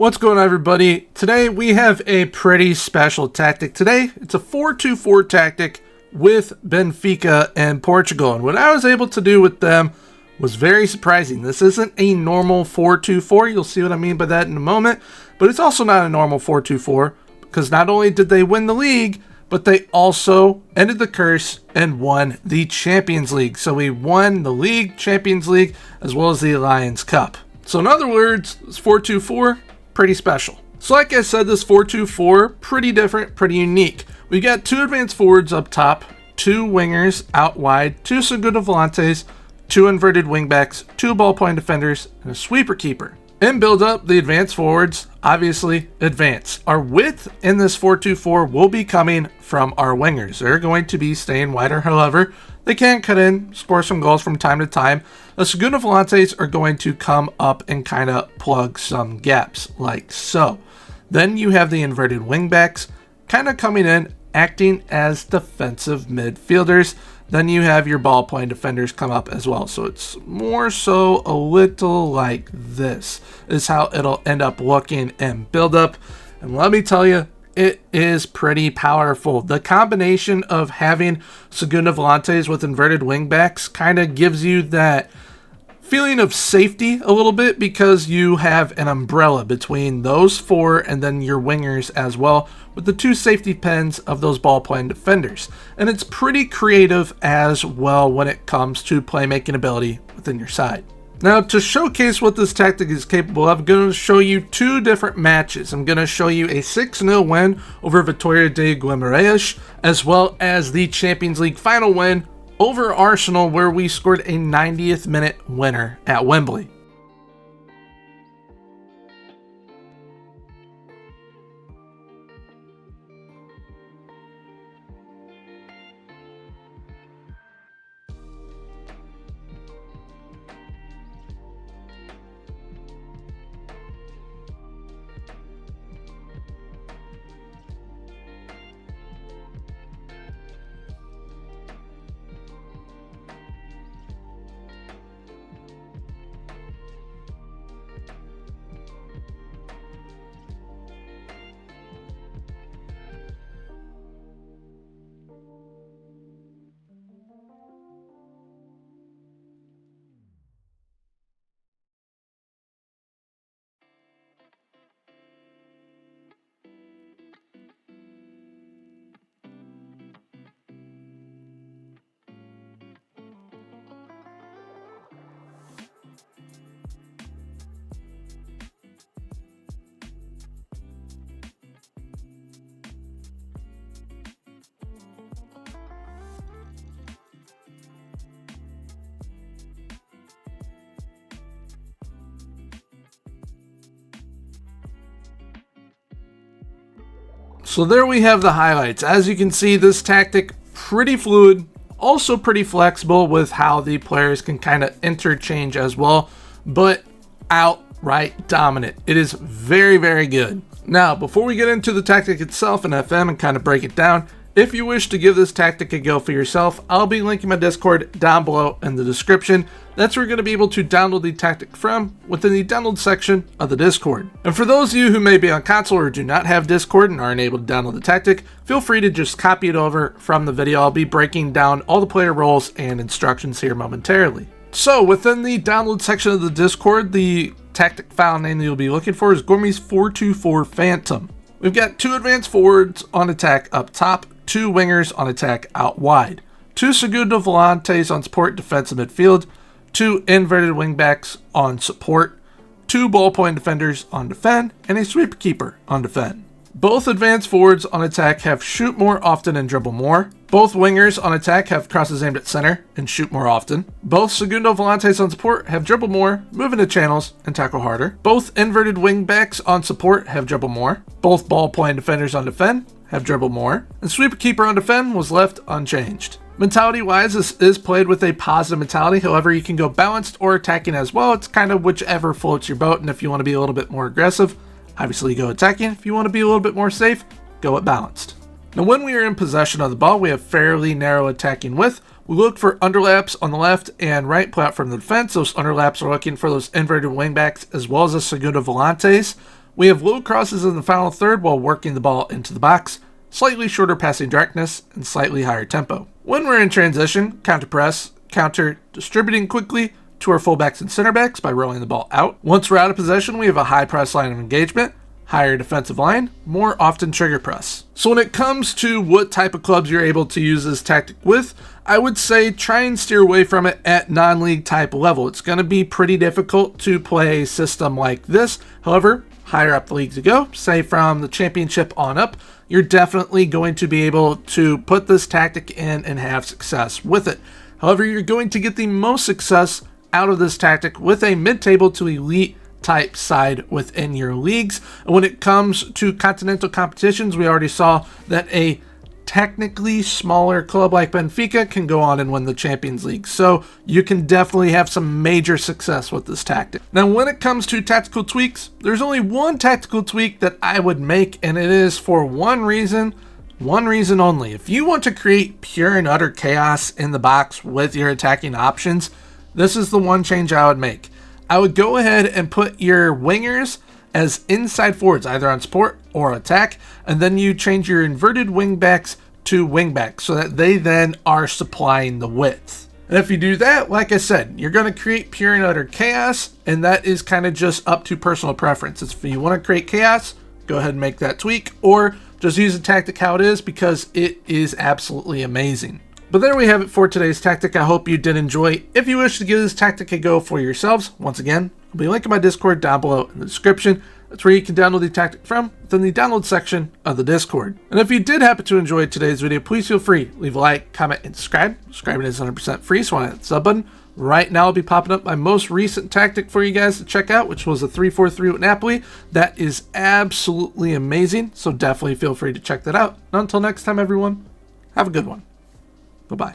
What's going on, everybody? Today we have a pretty special tactic. Today it's a 4-2-4 tactic with Benfica and Portugal, and what I was able to do with them was very surprising. This isn't a normal 4-2-4. You'll see what I mean by that in a moment, but it's also not a normal 4-2-4 because not only did they win the league, but they also ended the curse and won the Champions League. So we won the league, Champions League, as well as the Alliance Cup. So in other words, this 4-2-4, pretty special. So like I said, this 4-2-4, pretty different, pretty unique. We got two advanced forwards up top, two wingers out wide, two segundo volantes, two inverted wingbacks, two ballpoint defenders, and a sweeper keeper. In build-up, the advanced forwards obviously advance. Our width in this 4-2-4 will be coming from our wingers. They're going to be staying wider, however, they can cut in, score some goals from time to time. The segundo volantes are going to come up and kind of plug some gaps, like so. Then you have the inverted wingbacks kind of coming in, acting as defensive midfielders. Then you have your ballpoint defenders come up as well. So it's more so a little like this is how it'll end up looking in build-up. And let me tell you, it is pretty powerful. The combination of having segundo volantes with inverted wingbacks kind of gives you that feeling of safety a little bit because you have an umbrella between those four and then your wingers as well with the two safety pins of those ballpoint defenders. And it's pretty creative as well when it comes to playmaking ability within your side. Now, to showcase what this tactic is capable of, I'm going to show you two different matches. I'm going to show you a 6-0 win over Vitória de Guimarães, as well as the Champions League final win over Arsenal, where we scored a 90th minute winner at Wembley. So there we have the highlights. As you can see, this tactic pretty fluid, also pretty flexible with how the players can kind of interchange as well, but outright dominant. It is very, very good. Now, before we get into the tactic itself in FM and kind of break it down, if you wish to give this tactic a go for yourself, I'll be linking my Discord down below in the description. That's where you're going to be able to download the tactic from within the download section of the Discord. And for those of you who may be on console or do not have Discord and aren't able to download the tactic, feel free to just copy it over from the video. I'll be breaking down all the player roles and instructions here momentarily. So within the download section of the Discord, the tactic file name that you'll be looking for is Gormy's 4-2-4 Phantom. We've got two advanced forwards on attack up top, two wingers on attack out wide, two segundo volantes on support defensive midfield, two inverted wingbacks on support, two ballpoint defenders on defend, and a sweeper keeper on defend. Both advanced forwards on attack have shoot more often and dribble more. Both wingers on attack have crosses aimed at center and shoot more often. Both segundo volantes on support have dribble more, move into channels, and tackle harder. Both inverted wingbacks on support have dribble more. Both ballpoint defenders on defend have dribble more. And sweeper keeper on defend was left unchanged. Mentality-wise, this is played with a positive mentality. However, you can go balanced or attacking as well. It's kind of whichever floats your boat, and if you want to be a little bit more aggressive, obviously go attacking. If you want to be a little bit more safe, go at balanced. Now, when we are in possession of the ball, we have fairly narrow attacking width. We look for underlaps on the left and right platform of the defense. Those underlaps are looking for those inverted wingbacks as well as the segundo volantes. We have low crosses in the final third while working the ball into the box, slightly shorter passing directness, and slightly higher tempo. When we're in transition, counter press, counter, distributing quickly to our fullbacks and center backs by rolling the ball out. Once we're out of possession, we have a high press line of engagement, higher defensive line, more often trigger press. So when it comes to what type of clubs you're able to use this tactic with, I would say try and steer away from it at non-league type level. It's going to be pretty difficult to play a system like this. However, higher up the leagues you go, say from the championship on up, you're definitely going to be able to put this tactic in and have success with it. However, you're going to get the most success out of this tactic with a mid-table to elite type side within your leagues. And when it comes to continental competitions, we already saw that a technically smaller club like Benfica can go on and win the Champions League. So you can definitely have some major success with this tactic. Now, when it comes to tactical tweaks, there's only one tactical tweak that I would make, and it is for one reason only. If you want to create pure and utter chaos in the box with your attacking options, this is the one change I would make. I would go ahead and put your wingers as inside forwards, either on support or attack, and then you change your inverted wingbacks to wingbacks so that they then are supplying the width. And if you do that, like I said, you're going to create pure and utter chaos, and that is kind of just up to personal preference. If you want to create chaos, go ahead and make that tweak, or just use the tactic how it is because it is absolutely amazing. But there we have it for today's tactic. I hope you did enjoy. If you wish to give this tactic a go for yourselves, once again, I'll be linking my Discord down below in the description. That's where you can download the tactic from within the download section of the Discord. And if you did happen to enjoy today's video, please feel free. Leave a like, comment, and subscribe. Subscribing is 100% free, so hit the sub button. Right now I'll be popping up my most recent tactic for you guys to check out, which was a 3-4-3 with Napoli. That is absolutely amazing, so definitely feel free to check that out. And until next time, everyone, have a good one. Bye-bye.